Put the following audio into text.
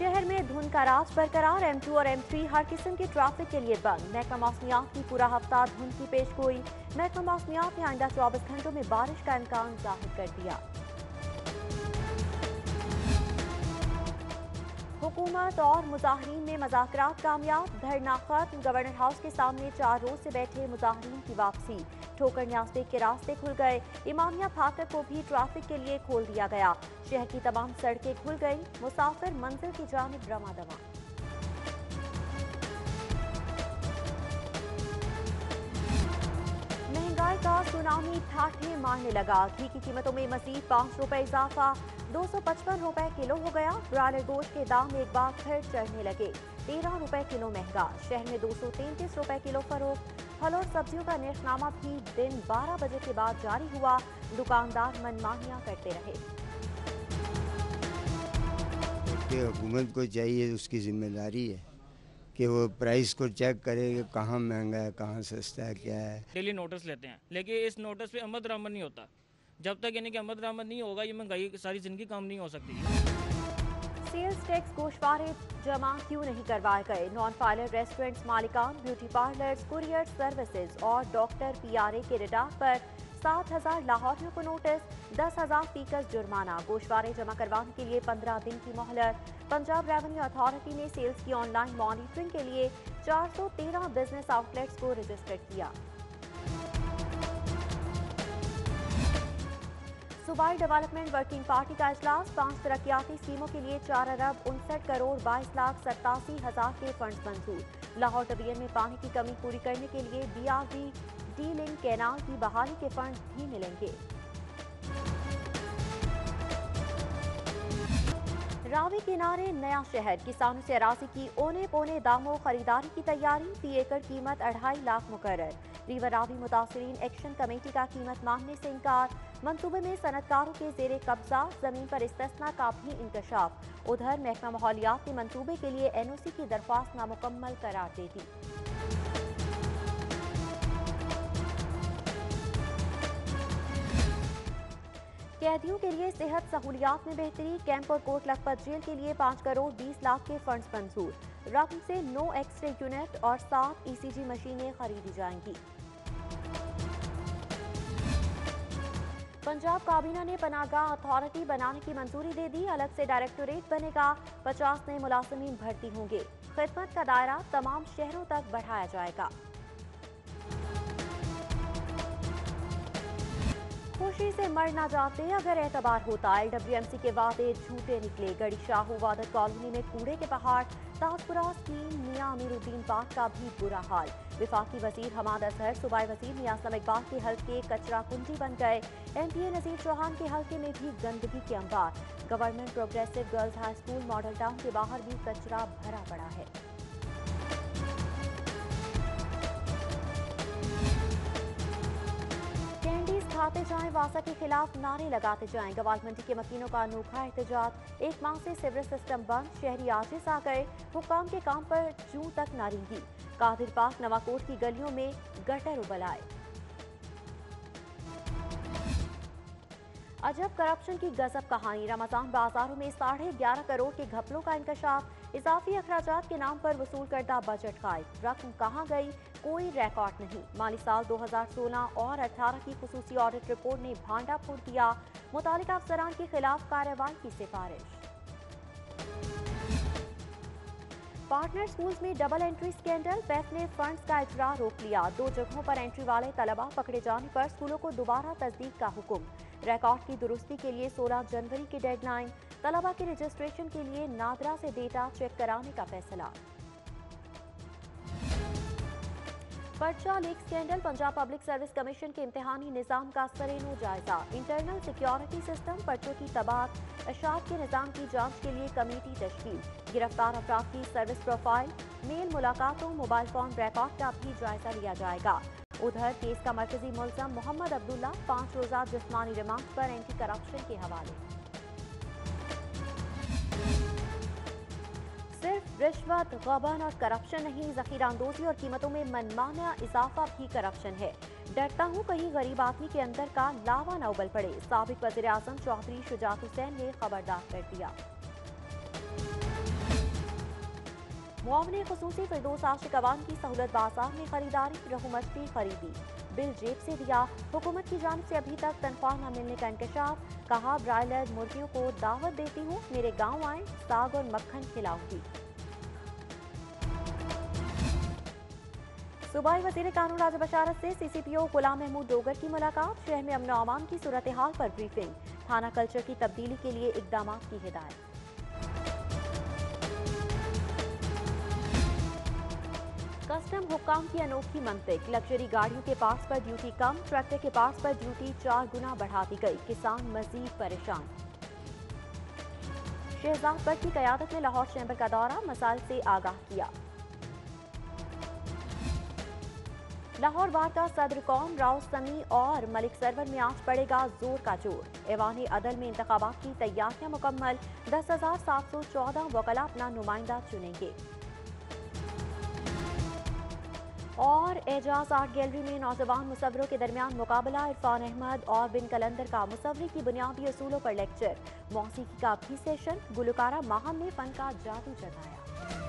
शहर में धुंध का राज बरकरार। M2 और M3 हर किस्म के ट्रैफिक के लिए बंद। महकमा मौसमियात की पूरा हफ्ता धुंध की पेशगोई। महकमा मौसमियात ने आइंदा 24 घंटों में बारिश का इम्कान जाहिर कर दिया। हुकूमत और मुजाहिरीन में मुज़ाकरात कामयाब। धरना खत्म। गवर्नर हाउस के सामने 4 रोज से बैठे मुजाहिरीन की वापसी। ठोकर न्याज बेग के रास्ते खुल गए। इमामिया फाटक को भी ट्रैफिक के लिए खोल दिया गया। शहर की तमाम सड़कें खुल गई। मुसाफिर मंजिल की जानिब रवाना। महंगाई का सुनामी ठाठे मारने लगा। घी की कीमतों में मजीद 5 रुपए इजाफा। 255 रुपए किलो हो गया। ब्रायलर गोश्त के दाम एक बार फिर चढ़ने लगे। 13 रुपए किलो महंगा। शहर में 233 रुपए किलो फरोख्त। फल और सब्जियों का निर्खनामा भी दिन 12 बजे के बाद जारी हुआ। दुकानदार मनमानियां करते रहे। हुकूमत को चाहिए, उसकी जिम्मेदारी है कि वो प्राइस को चेक करे कि कहाँ महंगा है, कहाँ सस्ता है, क्या है। डेली नोटिस लेते हैं, लेकिन इस नोटिस पे अमल दरामद नहीं होता। जब तक यानी कि अमल दरामद नहीं होगा, ये महंगाई सारी जिंदगी कम नहीं हो सकती। सेल्स टैक्स गोशवारे जमा क्यों नहीं करवाए गए? नॉन फाइलर रेस्टोरेंट्स मालिकान, ब्यूटी पार्लर्स, कुरियर सर्विसेज और डॉक्टर PRA के रिटार्ड पर 7,000 लाहौरियों को नोटिस। 10,000 फीकस जुर्माना। गोशवारे जमा करवाने के लिए 15 दिन की मोहलत। पंजाब रेवेन्यू अथॉरिटी ने सेल्स की ऑनलाइन मॉनिटरिंग के लिए 413 बिजनेस आउटलेट्स को रजिस्टर किया। सूबाई डेवलपमेंट वर्किंग पार्टी का इजलास। 5 तरक्याती स्कीमों के लिए 4 अरब 59 करोड़ 22 लाख 87 हजार के फंड मंजूर। लाहौर डिवीजन में पानी की कमी पूरी करने के लिए BRB डी-लिंक कैनाल की बहाली के फंड भी मिलेंगे। रावी किनारे नया शहर। किसानों से अराजी की औने पौने दामों खरीदारी की तैयारी। फी एकड़ कीमत 2.5 लाख मुकर्रर। रिवर रावी मुतासिरीन एक्शन कमेटी का कीमत मानने से इनकार। मंसूबे में सनतकारों के जेरे कब्जा। जमीन पर इस्तेस्ना का भी इंकशाफ। उधर महकमा माहौलियात ने मंसूबे के लिए NOC की दरख्वास्त नामुकम्मल करार दे दी। कैदियों के लिए सेहत सहूलियात में बेहतरी। कैंप और कोट लखपत जेल के लिए 5 करोड़ 20 लाख के फंड्स मंजूर। रकम से 9 एक्सरे यूनिट और 7 ECG मशीनें खरीदी जाएंगी। पंजाब काबीना ने पनाहगाह अथॉरिटी बनाने की मंजूरी दे दी। अलग से डायरेक्टोरेट बनेगा। 50 नए मुलाजिमीन भर्ती होंगे। खिदमत का दायरा तमाम शहरों तक बढ़ाया जाएगा। खुशी से मर ना जाते अगर एतबार होता। LWMC के वादे झूठे निकले। गढ़ी शाहू वादत कॉलोनी में कूड़े के पहाड़। ताजपुरा स्कीम मियां अमीरुद्दीन पार्क का भी बुरा हाल। विफाकी वजीर हमाद अजहर सूबाई वजीर मियां सलीम इकबाल के हल्के कचरा कुंजी बन गए। MPA नजीर चौहान के हल्के में भी गंदगी के अंबार। Government progressive girls high school model town के बाहर भी कचरा भरा पड़ा है। खाते जाएं, वासा के खिलाफ नारे लगाते जाएं। गवालमंडी के मकीनों का अनोखा एहतजाज। 1 माह से सीवरेज सिस्टम बंद। शहरी आजिज आ गए। हुक्काम के काम पर जूं तक नारेंगी। कादिर पाक नवाकोट की गलियों में गटर उबल आए। अजब करप्शन की गजब कहानी। रमजान बाजारों में 11.5 करोड़ के घपलों का इंकशाफ। इजाफी अखराजात के नाम पर वसूल करदा बजट गायब। रकम कहाँ गई, कोई रिकॉर्ड नहीं। माली साल 2016 और 18 की खुसूसी ऑडिट रिपोर्ट ने भांडा फोड़ दिया। मुतालिका अफसरान के खिलाफ कार्रवाई की सिफारिश। पार्टनर स्कूल्स में डबल एंट्री स्कैंडल। पैफ ने फंड्स का इजरा रोक लिया। 2 जगहों पर एंट्री वाले तलबा पकड़े जाने पर स्कूलों को दोबारा तस्दीक का हुक्म। रिकॉर्ड की दुरुस्ती के लिए 16 जनवरी की डेडलाइन। तलबा के रजिस्ट्रेशन के लिए नादरा से डेटा चेक कराने का फैसला। पर्चा leak scandal. Punjab public service commission के इम्तिहानी निजाम का सरेनो जायजा। इंटरनल सिक्योरिटी सिस्टम, पर्चों की तबात, अशात के निजाम की जांच के लिए कमेटी तश्कील। गिरफ्तार अफराद की सर्विस प्रोफाइल, मेल मुलाकातों, मोबाइल फोन रिकॉर्ड का भी जायजा लिया जाएगा। उधर केस का मरकजी मुल्ज़म मोहम्मद अब्दुल्ला 5 रोज़ा जिस्मानी रिमांड पर एंटी करप्शन के हवाले। सिर्फ रिश्वत, गबन और करप्शन नहीं, जखीरा अंदोजी और कीमतों में मनमाना इजाफा भी करप्शन है। डरता हूँ कहीं गरीब आदमी के अंदर का लावा न उबल पड़े। साबिक वज़ीर आज़म चौधरी शुजात हुसैन ने खबरदार कर दिया। मुआवने खुसूसी फिरदौस आशिक अवान की सहूलत बाजार में खरीदारी, रहू मछली खरीदी, बिल जेब से दिया। हुकूमत की जानिब से अभी तक तनख्वाह न मिलने का इंकशाफ, कहा ब्रायलर मुर्गियों को दावत देती हूँ, मेरे गाँव आए, साग और मक्खन खिलाऊंगी। सूबाई वज़ीर कानून राजा बशारत से CCPO गुलाम महमूद डोगर की मुलाकात, शहर में अमन अमान की सूरत हाल पर ब्रीफिंग, थाना कल्चर की तब्दीली के लिए इकदाम की हिदायत। कस्टम हुक्काम की अनोखी मंतिक, लग्जरी गाड़ियों के पार्ट्स पर ड्यूटी कम, ट्रैक्टर के पार्ट्स पर ड्यूटी 4 गुना बढ़ा दी गई, किसान मजीद परेशान। शहजाद भट्ट की क़यादत में लाहौर चैम्बर का दौरा, मसाइल से आगाह किया। लाहौर बार का सदर कौम राव समी और मलिक सरवर में आज पड़ेगा जोर का जोर। ऐवान अदल में इंतखाबात की तैयारियां मुकम्मल, 10,714 वकला अपना नुमाइंदा चुनेंगे। और एजाज आर्ट गैलरी में नौजवान मुसव्वरों के दरमियान मुकाबला, इरफान अहमद और बिन कलंदर का मुसव्वरी की बुनियादी असूलों पर लेक्चर, मौसीकी का भी सेशन, गुलकारा माहम ने फन का जादू जताया।